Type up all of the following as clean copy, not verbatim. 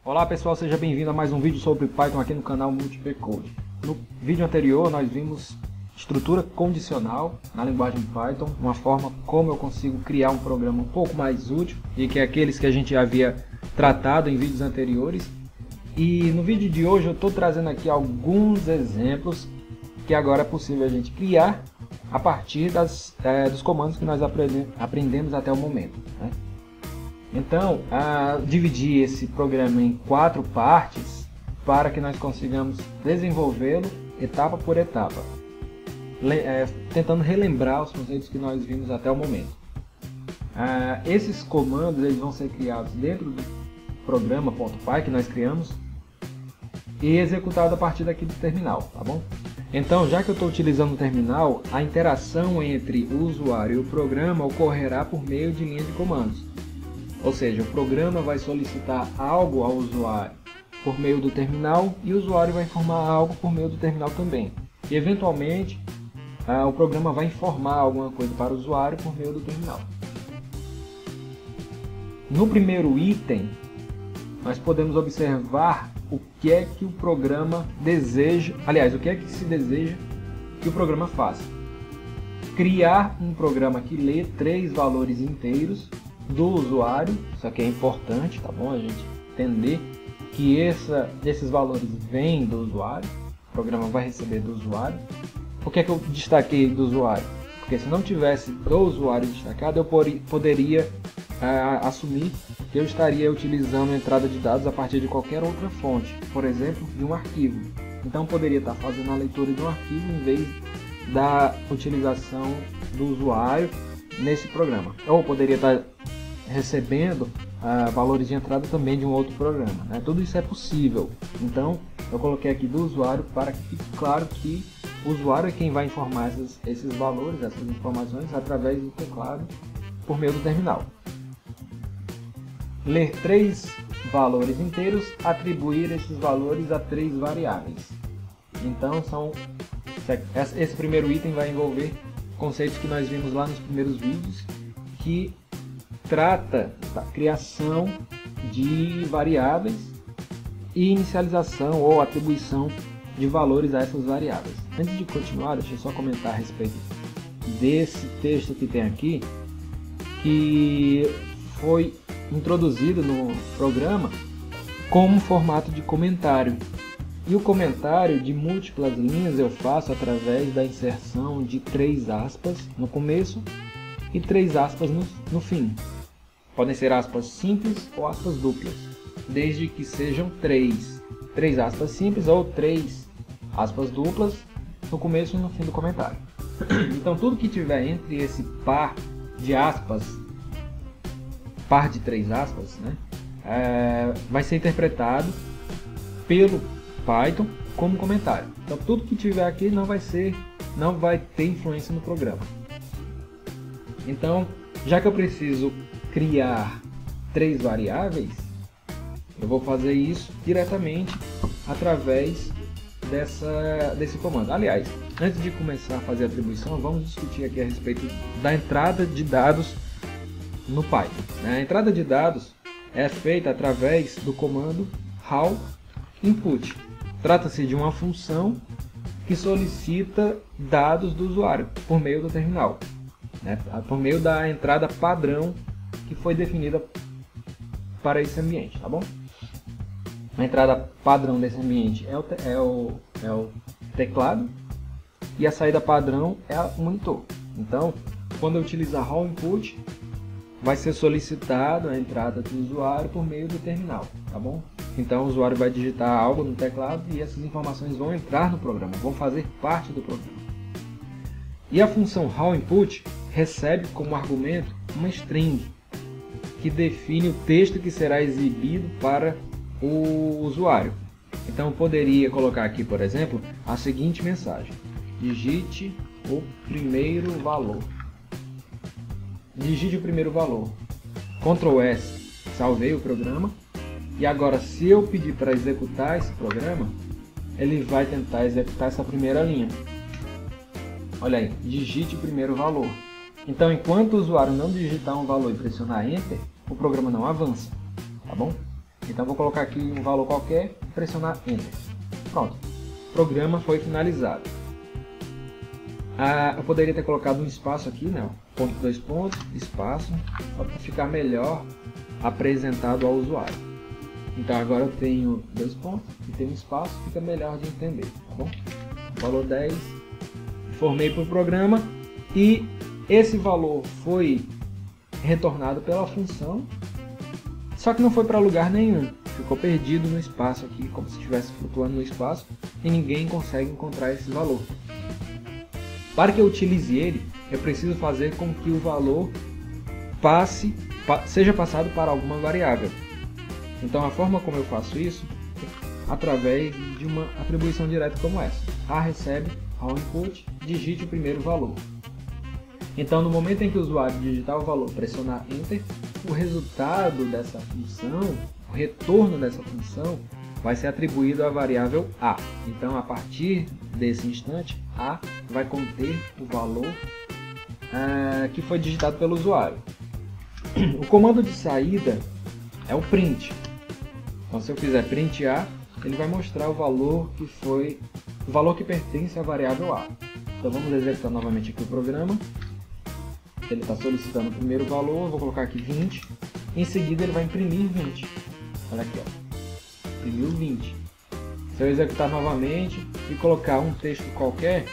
Olá pessoal, seja bem-vindo a mais um vídeo sobre Python aqui no canal Multiple Code. No vídeo anterior nós vimos estrutura condicional na linguagem Python, uma forma como eu consigo criar um programa um pouco mais útil e que aqueles que a gente havia tratado em vídeos anteriores. E no vídeo de hoje eu estou trazendo aqui alguns exemplos que agora é possível a gente criar a partir dos comandos que nós aprendemos até o momento, né? Então, dividi esse programa em 4 partes para que nós consigamos desenvolvê-lo etapa por etapa, tentando relembrar os conceitos que nós vimos até o momento. Esses comandos eles vão ser criados dentro do programa.py que nós criamos e executados a partir daqui do terminal, tá bom? Então, já que eu estou utilizando o terminal, a interação entre o usuário e o programa ocorrerá por meio de linha de comandos. Ou seja, o programa vai solicitar algo ao usuário por meio do terminal e o usuário vai informar algo por meio do terminal também. E eventualmente, o programa vai informar alguma coisa para o usuário por meio do terminal. No primeiro item, nós podemos observar o que é que o programa deseja, aliás, o que é que se deseja que o programa faça. Criar um programa que lê 3 valores inteiros do usuário. Isso aqui é importante, tá bom? A gente entender que esses valores vêm do usuário, o programa vai receber do usuário. Por que é que eu destaquei do usuário? Porque se não tivesse do usuário destacado, eu poderia assumir que eu estaria utilizando a entrada de dados a partir de qualquer outra fonte, por exemplo, de um arquivo. Então poderia estar fazendo a leitura de um arquivo em vez da utilização do usuário nesse programa. Ou poderia estar recebendo valores de entrada também de um outro programa, né? Tudo isso é possível. Então eu coloquei aqui do usuário para que fique claro que o usuário é quem vai informar esses valores, essas informações através do teclado por meio do terminal. Ler 3 valores inteiros, atribuir esses valores a 3 variáveis. Então esse primeiro item vai envolver conceitos que nós vimos lá nos primeiros vídeos, que trata da criação de variáveis e inicialização ou atribuição de valores a essas variáveis. Antes de continuar, deixa eu só comentar a respeito desse texto que tem aqui, que foi introduzido no programa como formato de comentário. E o comentário de múltiplas linhas eu faço através da inserção de 3 aspas no começo e 3 aspas no fim. Podem ser aspas simples ou aspas duplas, desde que sejam 3 aspas simples ou 3 aspas duplas no começo e no fim do comentário. Então tudo que tiver entre esse par de aspas, par de 3 aspas, né, vai ser interpretado pelo Python como comentário. Então tudo que tiver aqui não vai ter influência no programa. Então, já que eu preciso criar 3 variáveis, eu vou fazer isso diretamente através desse comando. Aliás, antes de começar a fazer a atribuição, vamos discutir aqui a respeito da entrada de dados no Python. A entrada de dados é feita através do comando how input. Trata-se de uma função que solicita dados do usuário por meio do terminal, né? Por meio da entrada padrão que foi definida para esse ambiente, tá bom? A entrada padrão desse ambiente é o teclado e a saída padrão é o monitor. Então, quando eu utilizar how input, vai ser solicitado a entrada do usuário por meio do terminal, tá bom? Então o usuário vai digitar algo no teclado e essas informações vão entrar no programa, vão fazer parte do programa. E a função howInput recebe como argumento uma string que define o texto que será exibido para o usuário. Então eu poderia colocar aqui, por exemplo, a seguinte mensagem: digite o primeiro valor. Digite o primeiro valor. Ctrl S, salvei o programa. E agora, se eu pedir para executar esse programa, ele vai tentar executar essa primeira linha. Olha aí, digite o primeiro valor. Então, enquanto o usuário não digitar um valor e pressionar Enter, o programa não avança, tá bom? Então vou colocar aqui um valor qualquer, pressionar Enter. Pronto, o programa foi finalizado. Eu poderia ter colocado um espaço aqui, né? Ponto, dois pontos, espaço, para ficar melhor apresentado ao usuário. Então agora eu tenho dois pontos e tenho um espaço, fica melhor de entender, tá bom? Valor 10, formei para o programa e esse valor foi retornado pela função, só que não foi para lugar nenhum, ficou perdido no espaço aqui, como se estivesse flutuando no espaço e ninguém consegue encontrar esse valor. Para que eu utilize ele, eu preciso fazer com que o valor seja passado para alguma variável. Então a forma como eu faço isso é através de uma atribuição direta como essa. A recebe ao input, digite o primeiro valor. Então no momento em que o usuário digitar o valor, pressionar Enter, o resultado dessa função, o retorno dessa função, vai ser atribuído à variável A. Então a partir desse instante, A vai conter o valor que foi digitado pelo usuário. O comando de saída é o print. Então se eu fizer print A, ele vai mostrar o valor que pertence à variável A. Então vamos executar novamente aqui o programa. Ele está solicitando o primeiro valor, vou colocar aqui 20. Em seguida ele vai imprimir 20. Olha aqui, ó. Imprimiu 20. Se eu executar novamente e colocar um texto qualquer,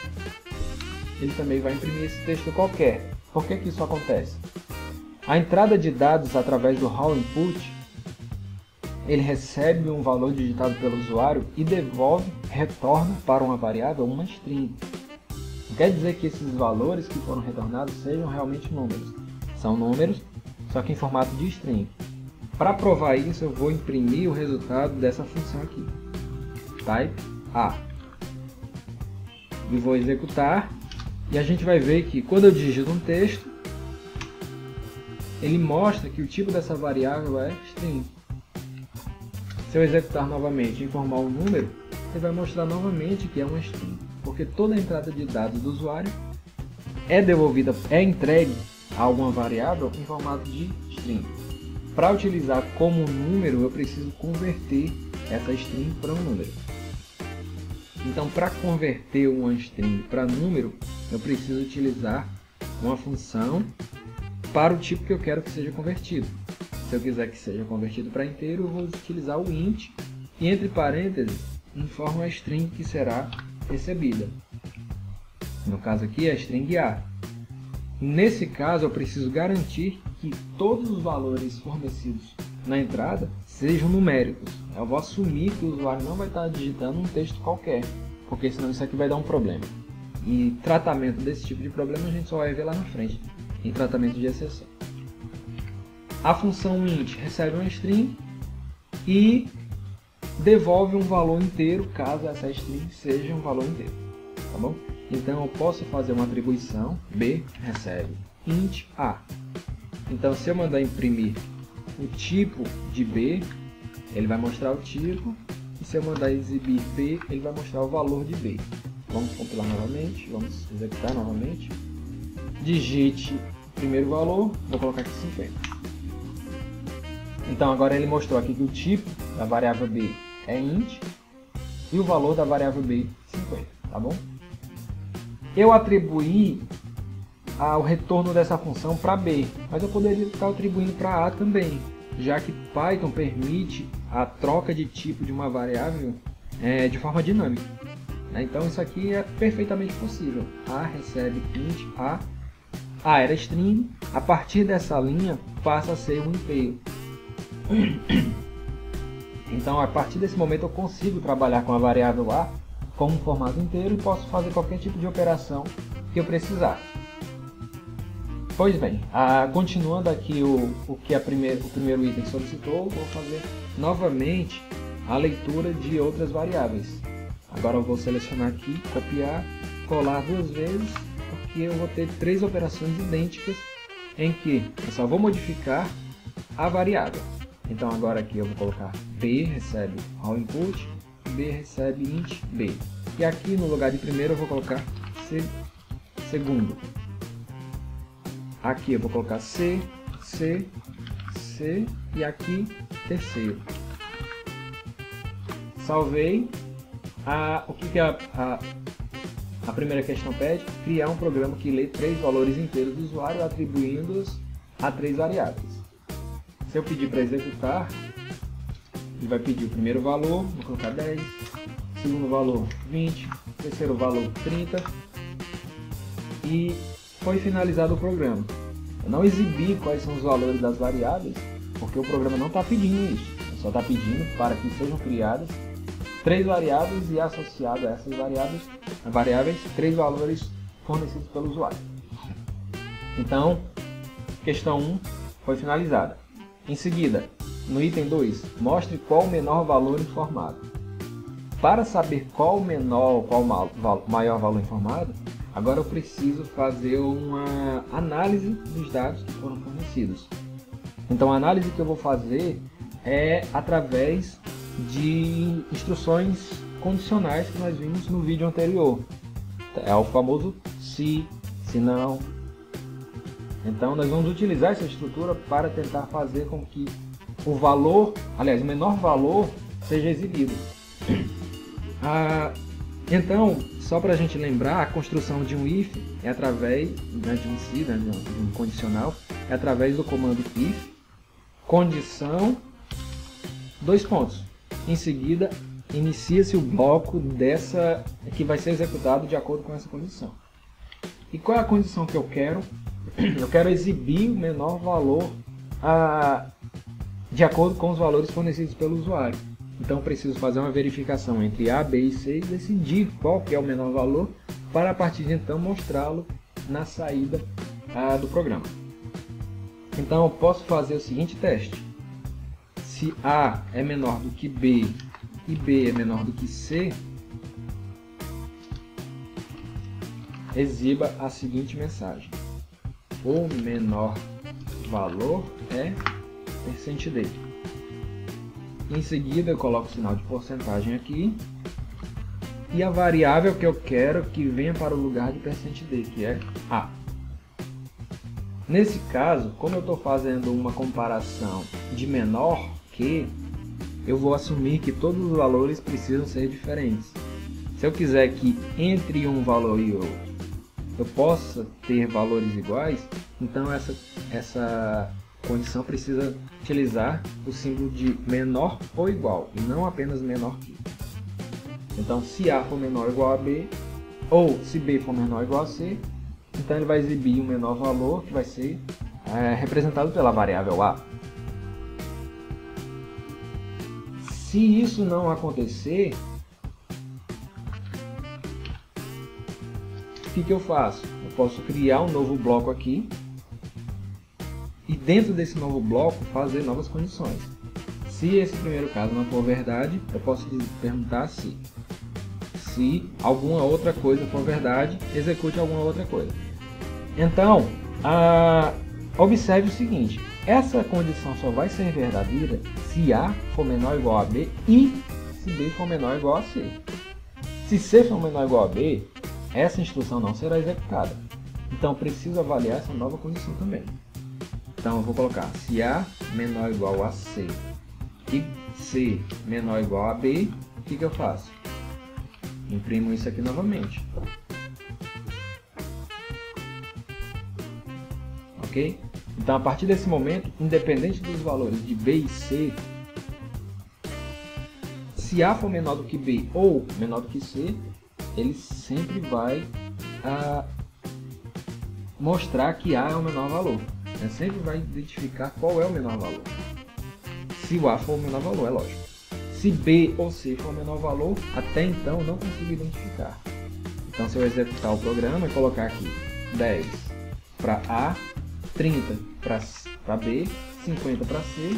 ele também vai imprimir esse texto qualquer. Por que isso acontece? A entrada de dados através do raw input, ele recebe um valor digitado pelo usuário e retorna para uma variável uma string. Não quer dizer que esses valores que foram retornados sejam realmente números. São números, só que em formato de string. Para provar isso, eu vou imprimir o resultado dessa função aqui. Type A. E vou executar. E a gente vai ver que quando eu digito um texto, ele mostra que o tipo dessa variável é string. Se eu executar novamente e informar um número, ele vai mostrar novamente que é uma string. Porque toda a entrada de dados do usuário é entregue a alguma variável em formato de string. Para utilizar como número, eu preciso converter essa string para um número. Então, para converter uma string para número, eu preciso utilizar uma função para o tipo que eu quero que seja convertido. Se eu quiser que seja convertido para inteiro, eu vou utilizar o int e entre parênteses informo a string que será recebida. No caso aqui é a string A. Nesse caso eu preciso garantir que todos os valores fornecidos na entrada sejam numéricos. Eu vou assumir que o usuário não vai estar digitando um texto qualquer, porque senão isso aqui vai dar um problema. E tratamento desse tipo de problema a gente só vai ver lá na frente, em tratamento de exceção. A função int recebe uma string e devolve um valor inteiro caso essa string seja um valor inteiro, tá bom? Então eu posso fazer uma atribuição B recebe int A. Então se eu mandar imprimir o tipo de B, ele vai mostrar o tipo, e se eu mandar exibir B, ele vai mostrar o valor de B. Vamos compilar novamente, vamos executar novamente. Digite o primeiro valor, vou colocar aqui 50. Então agora ele mostrou aqui que o tipo da variável B é int e o valor da variável B 50, tá bom? Eu atribuí o retorno dessa função para B, mas eu poderia estar atribuindo para A também, já que Python permite a troca de tipo de uma variável de forma dinâmica. Então isso aqui é perfeitamente possível. A recebe int A era string, a partir dessa linha passa a ser um inteiro. Então a partir desse momento eu consigo trabalhar com a variável A como um formato inteiro e posso fazer qualquer tipo de operação que eu precisar. Pois bem, continuando aqui o primeiro item solicitou, vou fazer novamente a leitura de outras variáveis. Agora eu vou selecionar aqui, copiar, colar duas vezes, porque eu vou ter três operações idênticas em que eu só vou modificar a variável. Então agora aqui eu vou colocar B recebe raw input, B recebe int B. E aqui no lugar de primeiro eu vou colocar segundo. Aqui eu vou colocar C e aqui terceiro. Salvei. O que a primeira questão pede? Criar um programa que lê 3 valores inteiros do usuário, atribuindo-os a 3 variáveis. Se eu pedir para executar, ele vai pedir o primeiro valor, vou colocar 10, segundo valor 20, terceiro valor 30 e foi finalizado o programa. Eu não exibi quais são os valores das variáveis, porque o programa não está pedindo isso. Ele só está pedindo para que sejam criadas 3 variáveis e associado a essas variáveis 3 valores fornecidos pelo usuário. Então, questão 1 foi finalizada. Em seguida, no item 2, mostre qual o menor valor informado. Para saber qual o menor, qual o maior valor informado, agora eu preciso fazer uma análise dos dados que foram fornecidos. Então a análise que eu vou fazer é através de instruções condicionais que nós vimos no vídeo anterior. É o famoso se não. Então nós vamos utilizar essa estrutura para tentar fazer com que o valor, aliás, o menor valor seja exibido. Então, só para a gente lembrar, a construção de um if é através de um se, de um condicional, é através do comando if, condição, 2 pontos. Em seguida, inicia-se o bloco que vai ser executado de acordo com essa condição. E qual é a condição que eu quero? Eu quero exibir o menor valor de acordo com os valores fornecidos pelo usuário. Então eu preciso fazer uma verificação entre A, B e C e decidir qual que é o menor valor para a partir de então mostrá-lo na saída do programa. Então eu posso fazer o seguinte teste. Se A é menor do que B e B é menor do que C, exiba a seguinte mensagem: o menor valor é %d. Em seguida eu coloco o sinal de porcentagem aqui e a variável que eu quero que venha para o lugar de %d, que é A. Nesse caso, como eu estou fazendo uma comparação de menor que, eu vou assumir que todos os valores precisam ser diferentes. Se eu quiser que entre um valor e outro eu possa ter valores iguais, então essa condição precisa utilizar o símbolo de menor ou igual, e não apenas menor que. Então, se A for menor ou igual a B, ou se B for menor ou igual a C, então ele vai exibir um menor valor que vai ser representado pela variável A. Se isso não acontecer, o que eu faço? Eu posso criar um novo bloco aqui e dentro desse novo bloco fazer novas condições. Se esse primeiro caso não for verdade, eu posso perguntar se alguma outra coisa for verdade, execute alguma outra coisa. Então, observe o seguinte: essa condição só vai ser verdadeira se A for menor ou igual a B e se B for menor ou igual a C. Se C for menor ou igual a B, essa instrução não será executada. Então preciso avaliar essa nova condição também. Então eu vou colocar se A menor ou igual a C e C menor ou igual a B, o que eu faço? Imprimo isso aqui novamente. Ok? Então a partir desse momento, independente dos valores de B e C, se A for menor do que B ou menor do que C, ele sempre vai mostrar que A é o menor valor. Ele sempre vai identificar qual é o menor valor. Se o A for o menor valor, é lógico. Se B ou C for o menor valor, até então eu não consigo identificar. Então se eu executar o programa e colocar aqui 10 para A, 30 para B, 50 para C,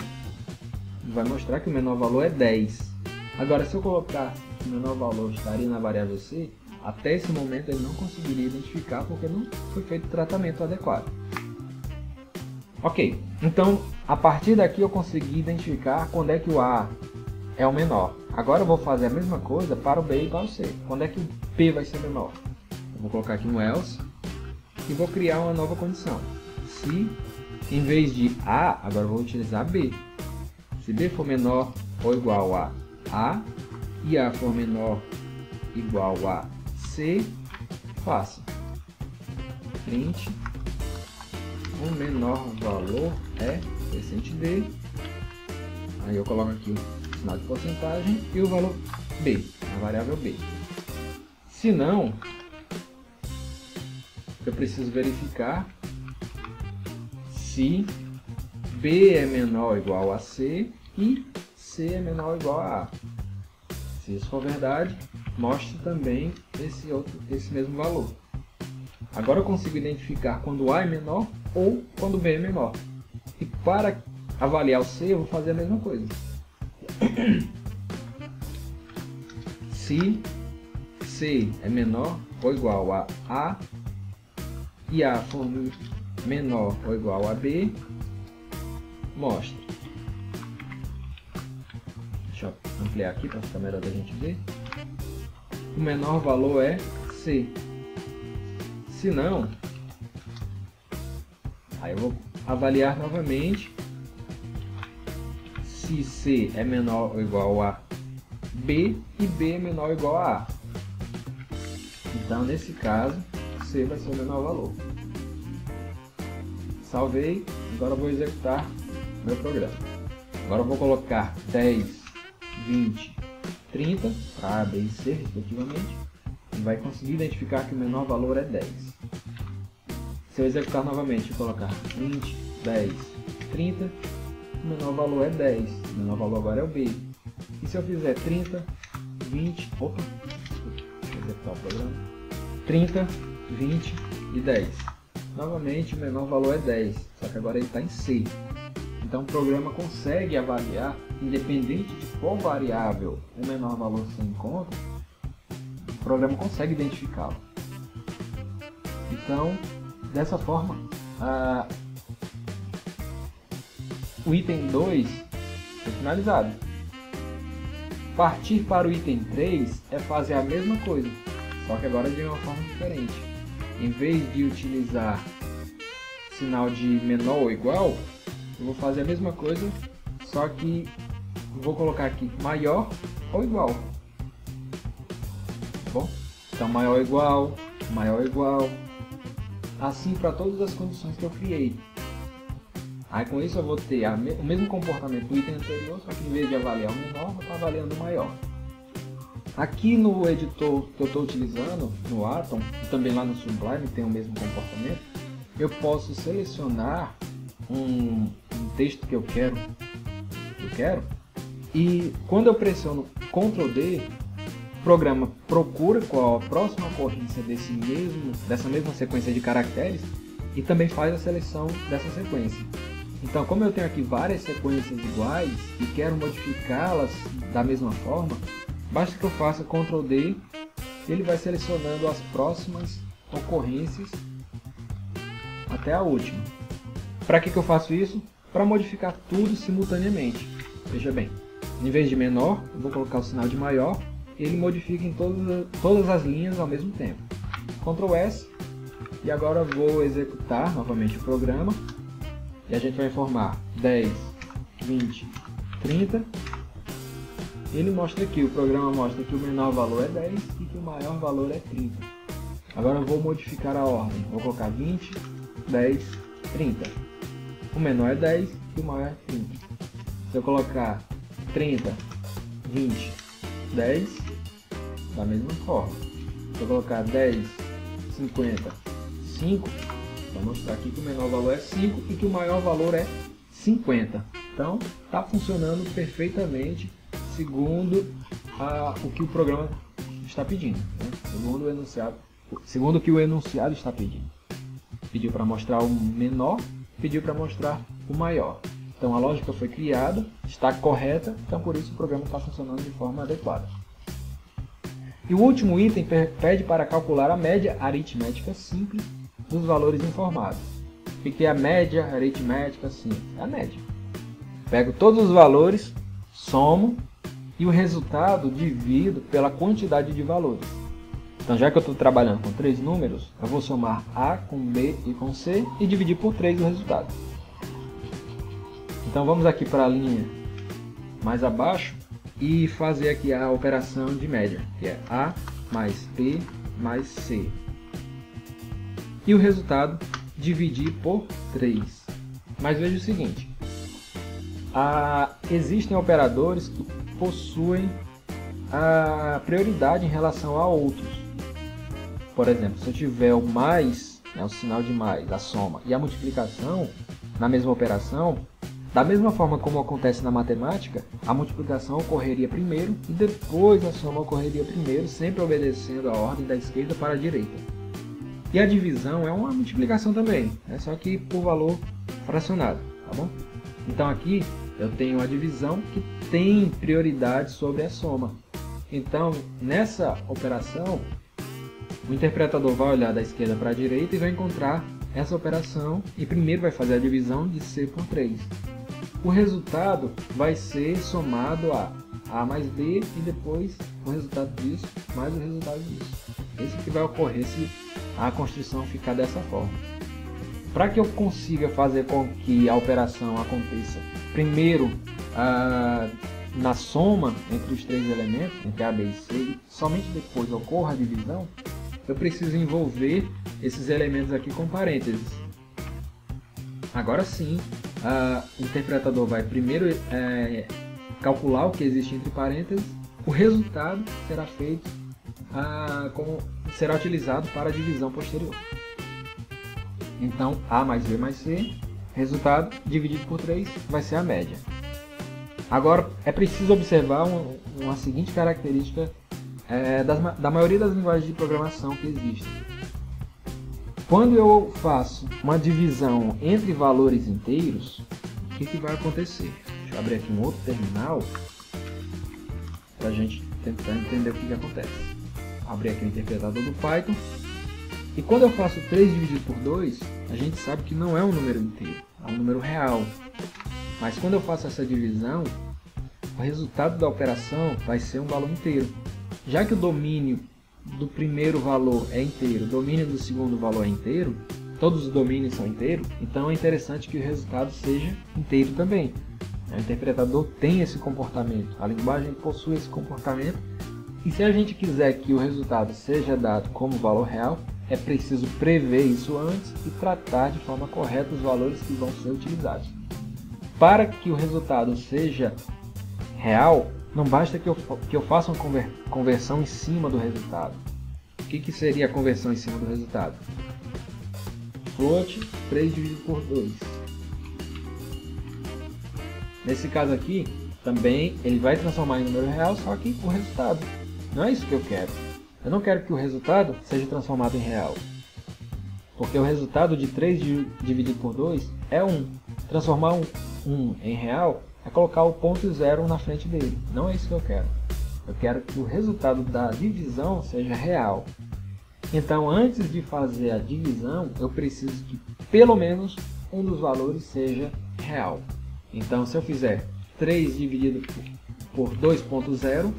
vai mostrar que o menor valor é 10. Agora, se eu colocar que o menor valor estaria na variável C, até esse momento ele não conseguiria identificar porque não foi feito o tratamento adequado. Ok, então a partir daqui eu consegui identificar quando é que o A é o menor. Agora eu vou fazer a mesma coisa para o B e para o C. Quando é que o P vai ser menor? Eu vou colocar aqui um else e vou criar uma nova condição. Se em vez de A, agora eu vou utilizar B. Se B for menor ou igual a A, e A for menor igual a C, faça print o menor valor é crescente D, aí eu coloco aqui o sinal de porcentagem e o valor B, a variável B. Se não, eu preciso verificar se B é menor ou igual a C e C é menor ou igual a A. Se isso for verdade, mostre também esse mesmo valor. Agora eu consigo identificar quando A é menor ou quando B é menor. E para avaliar o C, eu vou fazer a mesma coisa. Se C é menor ou igual a A e A for menor ou igual a B, mostre. Deixa eu ampliar aqui para ficar melhor da gente ver. O menor valor é C. Se não, aí eu vou avaliar novamente se C é menor ou igual a B e B é menor ou igual a A. Então, nesse caso, C vai ser o menor valor. Salvei, agora eu vou executar meu programa. Agora eu vou colocar 10, 20, 30 para A, B e C, respectivamente. E vai conseguir identificar que o menor valor é 10. Se eu executar novamente e colocar 20, 10, 30, o menor valor é 10. O menor valor agora é o B. E se eu fizer 30, 20, opa, deixa eu executar o programa. 30, 20 e 10. Novamente o menor valor é 10, só que agora ele está em C. Então o programa consegue avaliar, independente de qual variável o menor valor se encontra, o programa consegue identificá-lo. Então, dessa forma, o item 2 foi finalizado. Partir para o item 3 é fazer a mesma coisa, só que agora de uma forma diferente. Em vez de utilizar sinal de menor ou igual, eu vou fazer a mesma coisa, só que vou colocar aqui maior ou igual. Bom, então maior ou igual, assim para todas as condições que eu criei. Aí com isso eu vou ter o mesmo comportamento do item anterior, só que em vez de avaliar o menor, eu vou estar avaliando o maior. Aqui no editor que eu estou utilizando, no Atom, e também lá no Sublime tem o mesmo comportamento, eu posso selecionar um texto que eu quero, e quando eu pressiono Ctrl D, o programa procura qual a próxima ocorrência dessa mesma sequência de caracteres e também faz a seleção dessa sequência. Então, como eu tenho aqui várias sequências iguais e quero modificá-las da mesma forma, basta que eu faça Ctrl D, ele vai selecionando as próximas ocorrências até a última. Para que eu faço isso? Para modificar tudo simultaneamente. Veja bem, em vez de menor, eu vou colocar o sinal de maior, ele modifica em todas as linhas ao mesmo tempo. Ctrl S, e agora eu vou executar novamente o programa, e a gente vai informar 10, 20, 30, ele mostra aqui, o programa mostra que o menor valor é 10 e que o maior valor é 30. Agora eu vou modificar a ordem, vou colocar 20, 10, 30. O menor é 10 e o maior é 30. Se eu colocar 30, 20, 10, da mesma forma. Se eu colocar 10, 50, 5, vai mostrar aqui que o menor valor é 5 e que o maior valor é 50. Então, está funcionando perfeitamente segundo o que o programa está pedindo, né? Segundo o que o enunciado está pedindo. Pediu para mostrar o menor, pediu para mostrar o maior. Então a lógica foi criada, está correta, então por isso o programa está funcionando de forma adequada. E o último item pede para calcular a média aritmética simples dos valores informados. O que é a média aritmética simples? É a média. Pego todos os valores, somo e o resultado divido pela quantidade de valores. Então, já que eu estou trabalhando com 3 números, eu vou somar A com B e com C e dividir por 3 o resultado. Então, vamos aqui para a linha mais abaixo e fazer aqui a operação de média, que é A mais B mais C. E o resultado dividir por 3. Mas veja o seguinte, existem operadores que possuem a prioridade em relação a outros. Por exemplo, se eu tiver o mais, o sinal de mais, a soma e a multiplicação na mesma operação, da mesma forma como acontece na matemática, a multiplicação ocorreria primeiro e depois a soma ocorreria primeiro, sempre obedecendo a ordem da esquerda para a direita. E a divisão é uma multiplicação também, só que por valor fracionado, tá bom? Então aqui eu tenho a divisão que tem prioridade sobre a soma. Então nessa operação o interpretador vai olhar da esquerda para a direita e vai encontrar essa operação e primeiro vai fazer a divisão de C por 3. O resultado vai ser somado a A mais B e depois o resultado disso mais o resultado disso. Esse que vai ocorrer se a construção ficar dessa forma. Para que eu consiga fazer com que a operação aconteça primeiro na soma entre os três elementos, entre A, B e C, e somente depois ocorra a divisão, eu preciso envolver esses elementos aqui com parênteses. Agora sim, o interpretador vai primeiro calcular o que existe entre parênteses, o resultado será feito, será utilizado para a divisão posterior. Então, A mais B mais C, resultado dividido por 3 vai ser a média. Agora, é preciso observar uma seguinte característica da maioria das linguagens de programação que existem. Quando eu faço uma divisão entre valores inteiros, o que vai acontecer? Deixa eu abrir aqui um outro terminal para a gente tentar entender o que acontece. Abrir aqui o interpretador do Python. E quando eu faço 3 dividido por 2, a gente sabe que não é um número inteiro, é um número real. Mas quando eu faço essa divisão, o resultado da operação vai ser um valor inteiro. Já que o domínio do primeiro valor é inteiro, o domínio do segundo valor é inteiro, todos os domínios são inteiros, então é interessante que o resultado seja inteiro também. O interpretador tem esse comportamento, a linguagem possui esse comportamento, e se a gente quiser que o resultado seja dado como valor real, é preciso prever isso antes e tratar de forma correta os valores que vão ser utilizados. Para que o resultado seja real, não basta que eu faça uma conversão em cima do resultado. O que seria a conversão em cima do resultado? Float 3 dividido por 2. Nesse caso aqui, também ele vai transformar em número real, só que o resultado. Não é isso que eu quero. Eu não quero que o resultado seja transformado em real. Porque o resultado de 3 dividido por 2 é 1. Transformar 1 em real é colocar o ponto 0 na frente dele. Não é isso que eu quero. Eu quero que o resultado da divisão seja real. Então, antes de fazer a divisão, eu preciso que pelo menos um dos valores seja real. Então, se eu fizer 3 dividido por 2.0,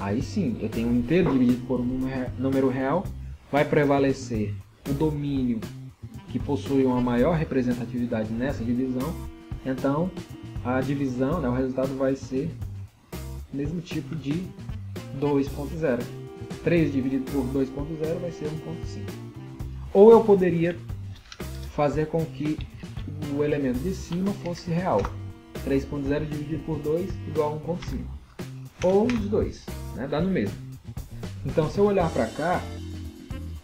aí sim, eu tenho um inteiro dividido por um número real, vai prevalecer o domínio que possui uma maior representatividade nessa divisão, então a divisão, o resultado vai ser o mesmo tipo de 2.0. 3 dividido por 2.0 vai ser 1.5. Ou eu poderia fazer com que o elemento de cima fosse real. 3.0 dividido por 2 igual a 1.5. Ou os dois, dá no mesmo. Então, se eu olhar para cá,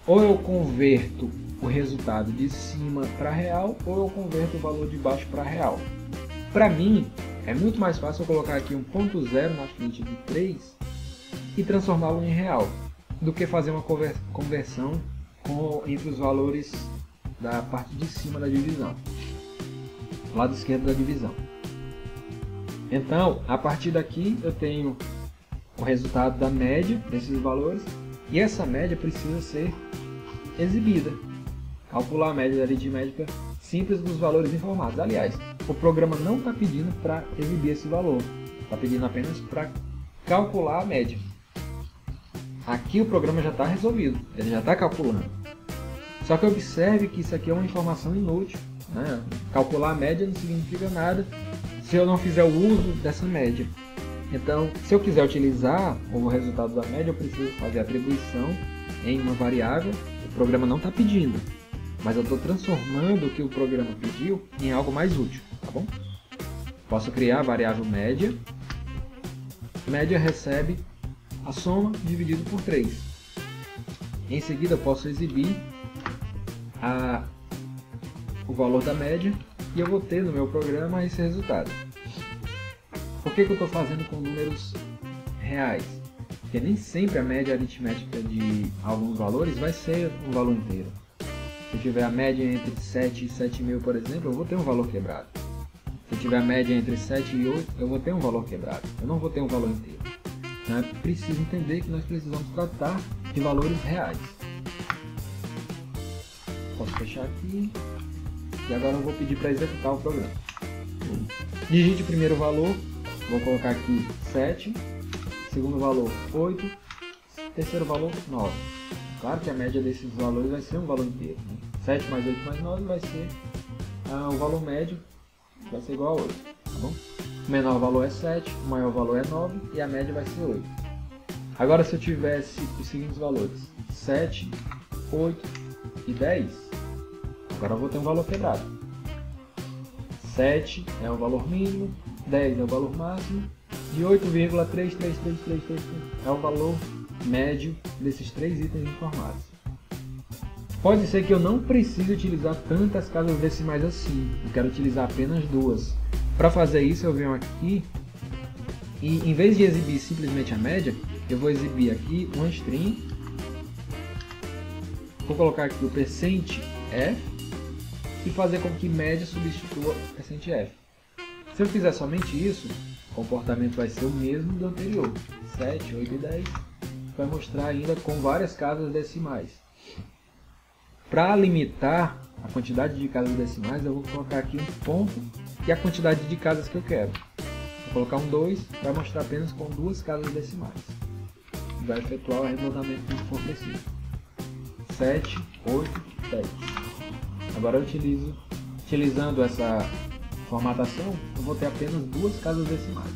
ou eu converto o resultado de cima para real, ou eu converto o valor de baixo para real. Para mim, é muito mais fácil eu colocar aqui 1.0 na frente de 3 e transformá-lo em real, do que fazer uma conversão entre os valores da parte de cima da divisão, lado esquerdo da divisão. Então, a partir daqui eu tenho o resultado da média desses valores, e essa média precisa ser exibida. Calcular a média aritmética simples dos valores informados. Aliás, o programa não está pedindo para exibir esse valor, está pedindo apenas para calcular a média. Aqui o programa já está resolvido, ele já está calculando. Só que observe que isso aqui é uma informação inútil. Calcular a média não significa nada se eu não fizer o uso dessa média. Então, se eu quiser utilizar o resultado da média, eu preciso fazer a atribuição em uma variável. O programa não está pedindo, mas eu estou transformando o que o programa pediu em algo mais útil, tá bom? Posso criar a variável média. Média recebe a soma dividido por 3. Em seguida, eu posso exibir o valor da média e eu vou ter no meu programa esse resultado. Por que eu estou fazendo com números reais? Porque nem sempre a média aritmética de alguns valores vai ser um valor inteiro. Se eu tiver a média entre 7 e 7.000, por exemplo, eu vou ter um valor quebrado. Se eu tiver a média entre 7 e 8, eu vou ter um valor quebrado. Eu não vou ter um valor inteiro. Então é preciso entender que nós precisamos tratar de valores reais. Posso fechar aqui. E agora eu vou pedir para executar o programa. Digite o primeiro valor. Vou colocar aqui 7. Segundo valor 8. Terceiro valor 9. Claro que a média desses valores vai ser um valor inteiro, né? 7 mais 8 mais 9 vai ser o valor médio, vai ser igual a 8, tá bom? O menor valor é 7, o maior valor é 9 e a média vai ser 8. Agora, se eu tivesse os seguintes valores, 7, 8 e 10, agora eu vou ter um valor quebrado. 7 é o valor mínimo, 10 é o valor máximo e 8,33333 é o valor médio desses 3 itens informados. Pode ser que eu não precise utilizar tantas casas decimais assim, eu quero utilizar apenas 2. Para fazer isso eu venho aqui e em vez de exibir simplesmente a média, eu vou exibir aqui uma string. Vou colocar aqui o %f e fazer com que média substitua o %f. Se eu fizer somente isso, o comportamento vai ser o mesmo do anterior. 7, 8 e 10 vai mostrar ainda com várias casas decimais. Para limitar a quantidade de casas decimais, eu vou colocar aqui um ponto e a quantidade de casas que eu quero. Vou colocar um 2, vai mostrar apenas com 2 casas decimais. Vai efetuar o arredondamento que for preciso. 7, 8, 10. Agora utilizando essa formatação, eu vou ter apenas 2 casas decimais.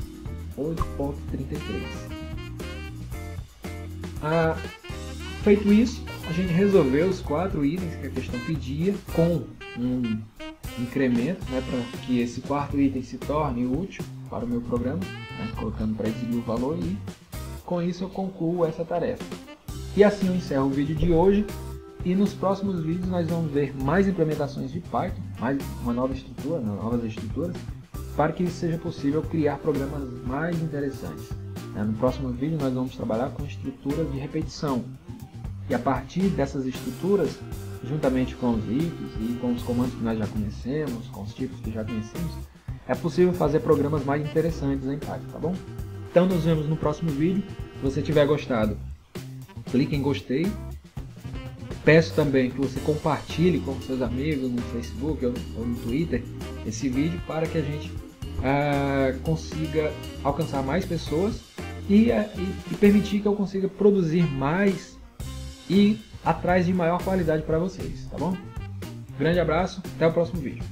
8.33. Feito isso, a gente resolveu os 4 itens que a questão pedia com um incremento, né, para que esse 4º item se torne útil para o meu programa, né, colocando para exibir o valor, e com isso eu concluo essa tarefa. E assim eu encerro o vídeo de hoje, e nos próximos vídeos nós vamos ver mais implementações de Python, mais uma nova estrutura, novas estruturas, para que seja possível criar programas mais interessantes. No próximo vídeo nós vamos trabalhar com estruturas de repetição. E a partir dessas estruturas, juntamente com os ifs e com os comandos que nós já conhecemos, com os tipos que já conhecemos, é possível fazer programas mais interessantes em Python, tá bom? Então nos vemos no próximo vídeo. Se você tiver gostado, clique em gostei. Peço também que você compartilhe com seus amigos no Facebook ou no Twitter esse vídeo para que a gente consiga alcançar mais pessoas e permitir que eu consiga produzir mais e atrás de maior qualidade para vocês, tá bom? Grande abraço, até o próximo vídeo.